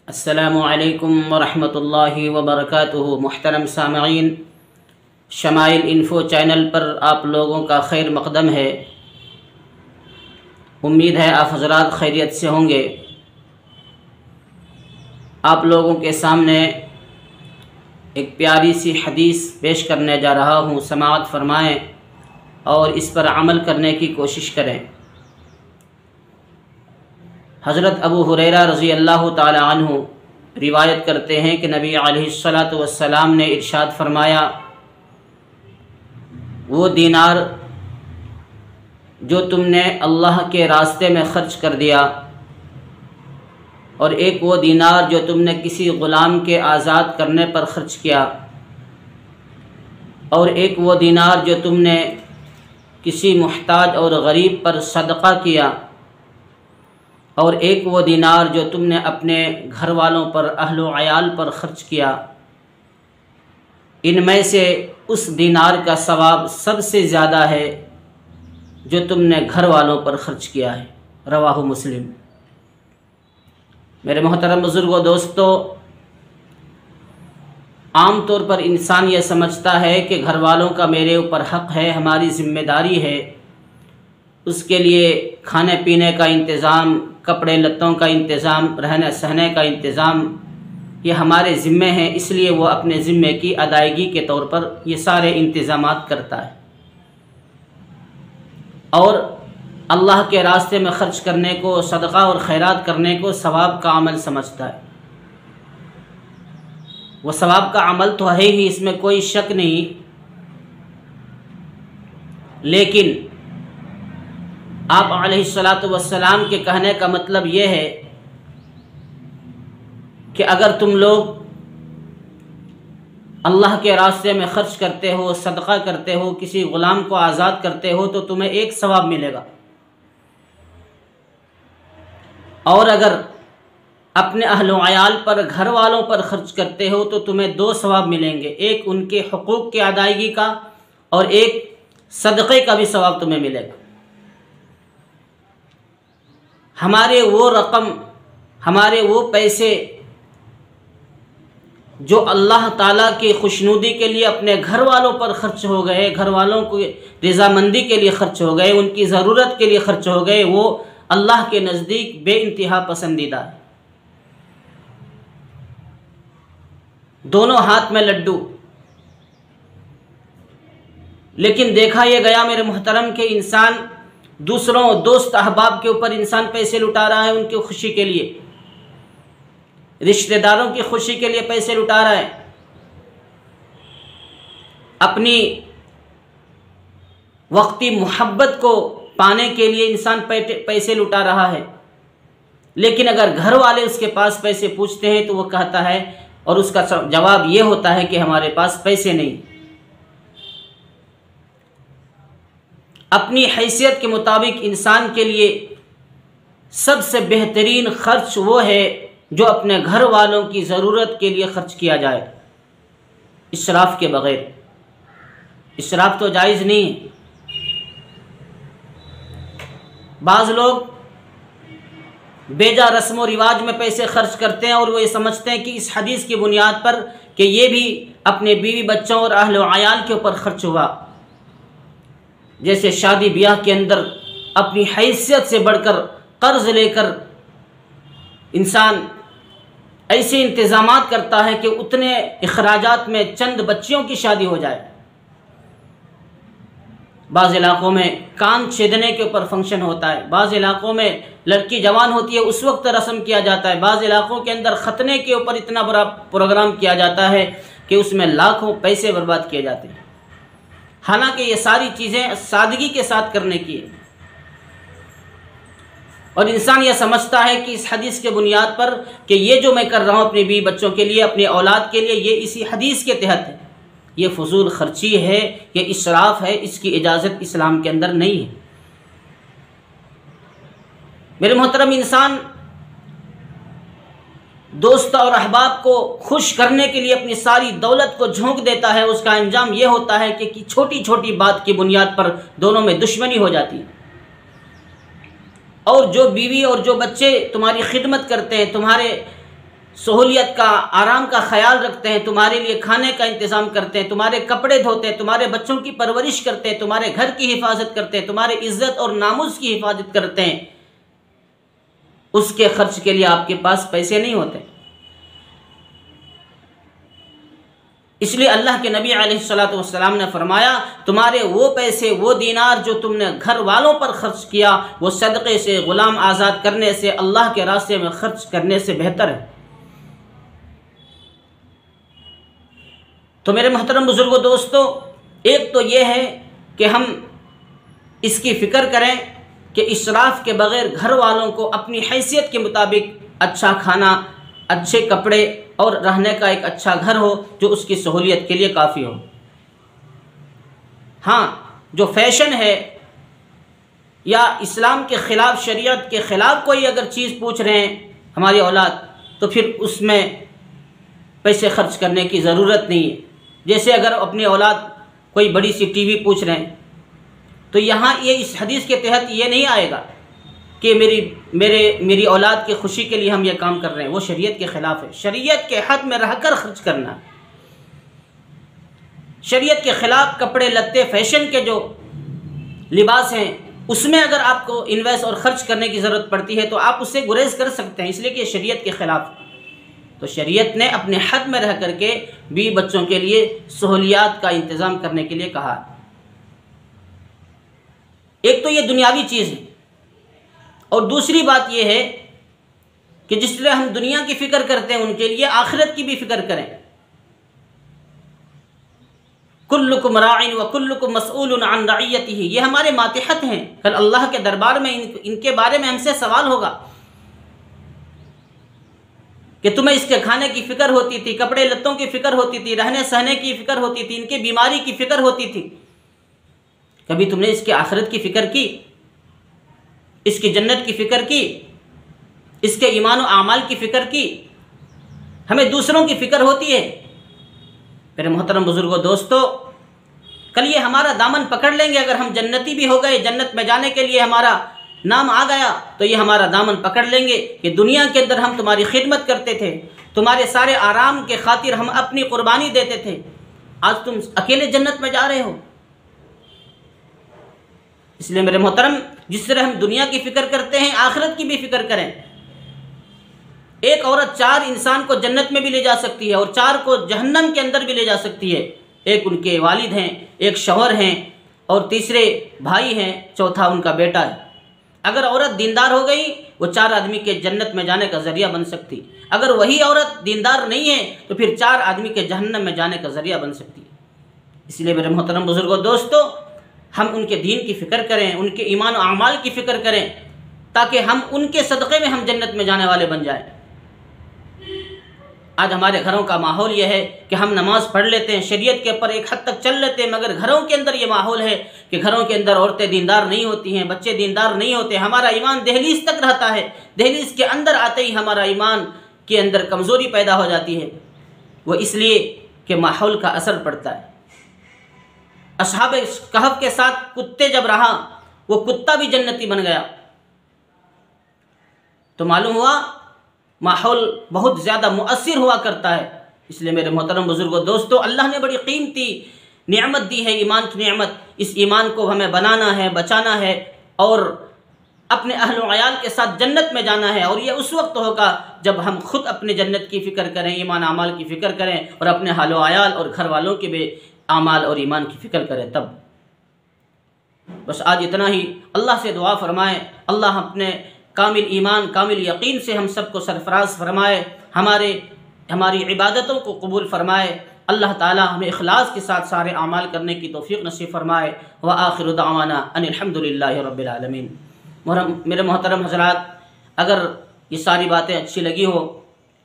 अस्सलामु अलैकुम वरहमतुल्लाहि वबरकातुहु। मुहतरम सामईन, शमाइल इन्फो चैनल पर आप लोगों का खैर मक़दम है। उम्मीद है आप हज़रात खैरियत से होंगे। आप लोगों के सामने एक प्यारी सी हदीस पेश करने जा रहा हूँ, समाअत फरमाएँ और इस पर अमल करने की कोशिश करें। हज़रत अबू हुरैरा रज़ी अल्लाह ताला अन्हु रिवायत करते हैं कि नबी अलैहिस्सलातु वस्सलाम ने इरशाद फरमाया, वो दीनार जो तुमने अल्लाह के रास्ते में ख़र्च कर दिया और एक वो दीनार जो तुमने किसी ग़ुलाम के आज़ाद करने पर ख़र्च किया और एक वो दीनार जो तुमने किसी मुहताज और गरीब पर सदक़ा किया और एक वो दीनार जो तुमने अपने घर वालों पर, अहलो अयाल पर ख़र्च किया, इनमें से उस दीनार का सवाब सबसे ज़्यादा है जो तुमने घर वालों पर ख़र्च किया है। रवाहु मुस्लिम। मेरे मोहतरम बुज़ुर्गों, दोस्तों, आम तौर पर इंसान ये समझता है कि घर वालों का मेरे ऊपर हक़ है, हमारी ज़िम्मेदारी है, उसके लिए खाने पीने का इंतज़ाम, कपड़े लत्तों का इंतज़ाम, रहने सहने का इंतज़ाम ये हमारे ज़िम्मे हैं, इसलिए वो अपने ज़िम्मे की अदायगी के तौर पर ये सारे इंतज़ामात करता है और अल्लाह के रास्ते में ख़र्च करने को, सदक़ा और खैरात करने को सवाब का अमल समझता है। वो सवाब का अमल तो है ही, इसमें कोई शक नहीं, लेकिन आप अलैहिस्सलातु वस्सलाम के कहने का मतलब ये है कि अगर तुम लोग अल्लाह के रास्ते में ख़र्च करते हो, सदक़ा करते हो, किसी ग़ुलाम को आज़ाद करते हो तो तुम्हें एक सवाब मिलेगा, और अगर अपने अहलो अयाल पर, घर वालों पर ख़र्च करते हो तो तुम्हें दो सवाब मिलेंगे, एक उनके हुकूक़ की अदायगी का और एक सदक़े का भी सवाब तुम्हें मिलेगा। हमारे वो रकम, हमारे वो पैसे जो अल्लाह ताला की खुशनुदी के लिए अपने घर वालों पर ख़र्च हो गए, घर वालों को रज़ामंदी के लिए ख़र्च हो गए, उनकी ज़रूरत के लिए ख़र्च हो गए, वो अल्लाह के नज़दीक बेइंतहा पसंदीदा है। दोनों हाथ में लड्डू। लेकिन देखा यह गया मेरे मुहतरम के इंसान दूसरों, दोस्त अहबाब के ऊपर इंसान पैसे लुटा रहा है, उनकी खुशी के लिए, रिश्तेदारों की खुशी के लिए पैसे लुटा रहा है, अपनी वक्ती मोहब्बत को पाने के लिए इंसान पैसे लुटा रहा है। लेकिन अगर घर वाले उसके पास पैसे पूछते हैं तो वो कहता है, और उसका जवाब ये होता है कि हमारे पास पैसे नहीं। अपनी हैसियत के मुताबिक इंसान के लिए सबसे बेहतरीन खर्च वो है जो अपने घर वालों की ज़रूरत के लिए खर्च किया जाए, इसराफ के बग़ैर। इसराफ तो जायज़ नहीं है। बाज़ लोग बेजा रस्म व रिवाज में पैसे खर्च करते हैं और वो ये समझते हैं कि इस हदीस की बुनियाद पर कि ये भी अपने बीवी बच्चों और अहल व अयाल के ऊपर खर्च हुआ। जैसे शादी ब्याह के अंदर अपनी हैसियत से बढ़कर कर्ज लेकर इंसान ऐसे इंतज़ामात करता है कि उतने अखराजात में चंद बच्चियों की शादी हो जाए। बाज़ इलाक़ों में कान छेदने के ऊपर फंक्शन होता है, बाज़ इलाक़ों में लड़की जवान होती है उस वक्त रस्म किया जाता है, बाज़ इलाक़ों के अंदर ख़तने के ऊपर इतना बड़ा प्रोग्राम किया जाता है कि उसमें लाखों पैसे बर्बाद किए जाते हैं। हालांकि ये सारी चीज़ें सादगी के साथ करने की है और इंसान यह समझता है कि इस हदीस के बुनियाद पर कि ये जो मैं कर रहा हूँ अपने बीवी बच्चों के लिए, अपनी औलाद के लिए, ये इसी हदीस के तहत है, ये फजूल खर्ची है, ये इसराफ है, इसकी इजाज़त इस्लाम के अंदर नहीं है। मेरे मोहतरम, इंसान दोस्त और अहबाब को खुश करने के लिए अपनी सारी दौलत को झोंक देता है, उसका अंजाम यह होता है कि छोटी छोटी बात की बुनियाद पर दोनों में दुश्मनी हो जाती है। और जो बीवी और जो बच्चे तुम्हारी खिदमत करते हैं, तुम्हारे सहूलियत का, आराम का ख्याल रखते हैं, तुम्हारे लिए खाने का इंतज़ाम करते हैं, तुम्हारे कपड़े धोते हैं, तुम्हारे बच्चों की परवरिश करते हैं, तुम्हारे घर की हिफाजत करते हैं, तुम्हारे इज्जत और नामुस की हिफाजत करते हैं, उसके खर्च के लिए आपके पास पैसे नहीं होते। इसलिए अल्लाह के नबी अलैहिस्सलातु वस्सलाम ने फरमाया, तुम्हारे वो पैसे, वो दीनार जो तुमने घर वालों पर खर्च किया, वो सदक़े से, ग़ुलाम आज़ाद करने से, अल्लाह के रास्ते में खर्च करने से बेहतर है। तो मेरे मोहतरम बुजुर्गों, दोस्तों, एक तो ये है कि हम इसकी फ़िक्र करें कि इसराफ के बग़ैर घर वालों को अपनी हैसियत के मुताबिक अच्छा खाना, अच्छे कपड़े और रहने का एक अच्छा घर हो जो उसकी सहूलियत के लिए काफ़ी हो। हाँ, जो फैशन है या इस्लाम के ख़िलाफ़, शरीयत के ख़िलाफ़ कोई अगर चीज़ पूछ रहे हैं हमारी औलाद, तो फिर उसमें पैसे खर्च करने की ज़रूरत नहीं है। जैसे अगर अपनी औलाद कोई बड़ी सी टीवी पूछ रहे हैं, तो यहाँ ये इस हदीस के तहत ये नहीं आएगा कि मेरी औलाद की खुशी के लिए हम ये काम कर रहे हैं, वो शरीयत के ख़िलाफ़ है। शरीयत के हद में रहकर खर्च करना है। शरीयत के ख़िलाफ़ कपड़े लत्ते, फैशन के जो लिबास हैं, उसमें अगर आपको इन्वेस्ट और ख़र्च करने की ज़रूरत पड़ती है तो आप उससे गुरेज कर सकते हैं, इसलिए कि शरीयत के ख़िलाफ़। तो शरीयत ने अपने हद में रह करके बीवी बच्चों के लिए सहूलियात का इंतज़ाम करने के लिए कहा। एक तो ये दुनियावी चीज़ है, और दूसरी बात यह है कि जिस तरह हम दुनिया की फ़िक्र करते हैं, उनके लिए आखिरत की भी फ़िक्र करें। कुल्लुकुम राइन व कुल्लुकुम मसऊलुन अन रइयतिही, ये हमारे मातिहत हैं। कल अल्लाह के दरबार में इनके बारे में हमसे सवाल होगा कि तुम्हें इसके खाने की फ़िक्र होती थी, कपड़े लत्तों की फ़िक्र होती थी, रहने सहने की फ़िक्र होती थी, इनकी बीमारी की फ़िक्र होती थी, कभी तुमने इसके आखिरत की फ़िक्र की, इसकी जन्नत की फ़िक्र की, इसके ईमान और आमाल की फ़िक्र की? हमें दूसरों की फ़िक्र होती है। मेरे मोहतरम बुजुर्गों, दोस्तों, कल ये हमारा दामन पकड़ लेंगे। अगर हम जन्नती भी हो गए, जन्नत में जाने के लिए हमारा नाम आ गया, तो ये हमारा दामन पकड़ लेंगे कि दुनिया के अंदर हम तुम्हारी खिदमत करते थे, तुम्हारे सारे आराम के खातिर हम अपनी कुर्बानी देते थे, आज तुम अकेले जन्नत में जा रहे हो। इसलिए मेरे मोहतरम, जिस तरह हम दुनिया की फ़िक्र करते हैं, आखिरत की भी फ़िक्र करें। एक औरत 4 इंसान को जन्नत में भी ले जा सकती है और 4 को जहन्नम के अंदर भी ले जा सकती है। एक उनके वालिद हैं, एक शौहर हैं और तीसरे भाई हैं, चौथा उनका बेटा है। अगर औरत दीनदार हो गई, वो 4 आदमी के जन्नत में जाने का ज़रिया बन सकती। अगर वही औरत दीनदार नहीं है तो फिर 4 आदमी के जहन्नम में जाने का ज़रिया बन सकती है। इसलिए मेरे मोहतरम बुजुर्गों, दोस्तों, हम उनके दीन की फ़िक्र करें, उनके ईमान और अमाल की फ़िक्र करें, ताकि हम उनके सदक़े में हम जन्नत में जाने वाले बन जाएं। आज हमारे घरों का माहौल यह है कि हम नमाज़ पढ़ लेते हैं, शरीयत के ऊपर एक हद तक चल लेते हैं, मगर घरों के अंदर ये माहौल है कि घरों के अंदर औरतें दीनदार नहीं होती हैं, बच्चे दीनदार नहीं होते, हमारा ईमान दहलीज तक रहता है। दहलीज के अंदर आते ही हमारा ईमान के अंदर कमज़ोरी पैदा हो जाती है। वो इसलिए कि माहौल का असर पड़ता है। असहाब कहफ के साथ कुत्ते जब रहा, वो कुत्ता भी जन्नती बन गया, तो मालूम हुआ माहौल बहुत ज़्यादा मुअस्सिर हुआ करता है। इसलिए मेरे मोहतरम बुजुर्गों, दोस्तों, अल्लाह ने बड़ी कीमती नेमत दी है, ईमान की नेमत। इस ईमान को हमें बनाना है, बचाना है और अपने अहल व अयाल के साथ जन्नत में जाना है। और ये उस वक्त होगा जब हम खुद अपने जन्नत की फ़िक्र करें, ईमान आमाल की फ़िक्र करें और अपने हाल व अयाल और घर वालों के भी आमाल और ईमान की फ़िक्र करें। तब बस आज इतना ही। अल्लाह से दुआ फरमाएँ, अल्लाह अपने कामिल ईमान, कामिल यकीन से हम सबको सरफराज फरमाए, हमारी इबादतों को कबूल फरमाए। अल्लाह ताला हमें इखलास के साथ सारे आमाल करने की तौफीक नसीब फरमाए। व आखिरु दावाना अनिल हम्दुलिल्लाहि रब्बिल आलमीन। मेरे मोहतरम हज़रात, अगर ये सारी बातें अच्छी लगी हो,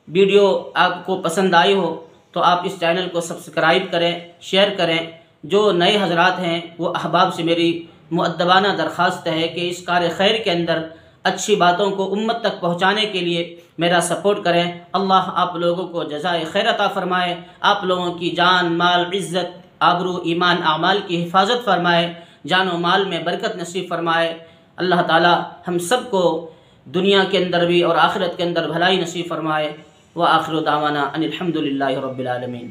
वीडियो आपको पसंद आई हो, तो आप इस चैनल को सब्सक्राइब करें, शेयर करें। जो नए हज़रात हैं, वो अहबाब से मेरी मुअद्दबाना दरख्वास्त है कि इस कार खैर के अंदर अच्छी बातों को उम्मत तक पहुँचाने के लिए मेरा सपोर्ट करें। अल्लाह आप लोगों को जज़ाए खैर अता फ़रमाए, आप लोगों की जान, माल, इज़्ज़त, आबरू, ईमान, आमाल की हिफाजत फ़रमाए, जान व माल में बरकत नसीब फ़रमाए। अल्लाह ताला हम सब को दुनिया के अंदर भी और आखिरत के अंदर भलाई नसीब फ़रमाए। व आखिर दावाना अनिल हम्दुलिल्लाहि रब्बिल आलमीन।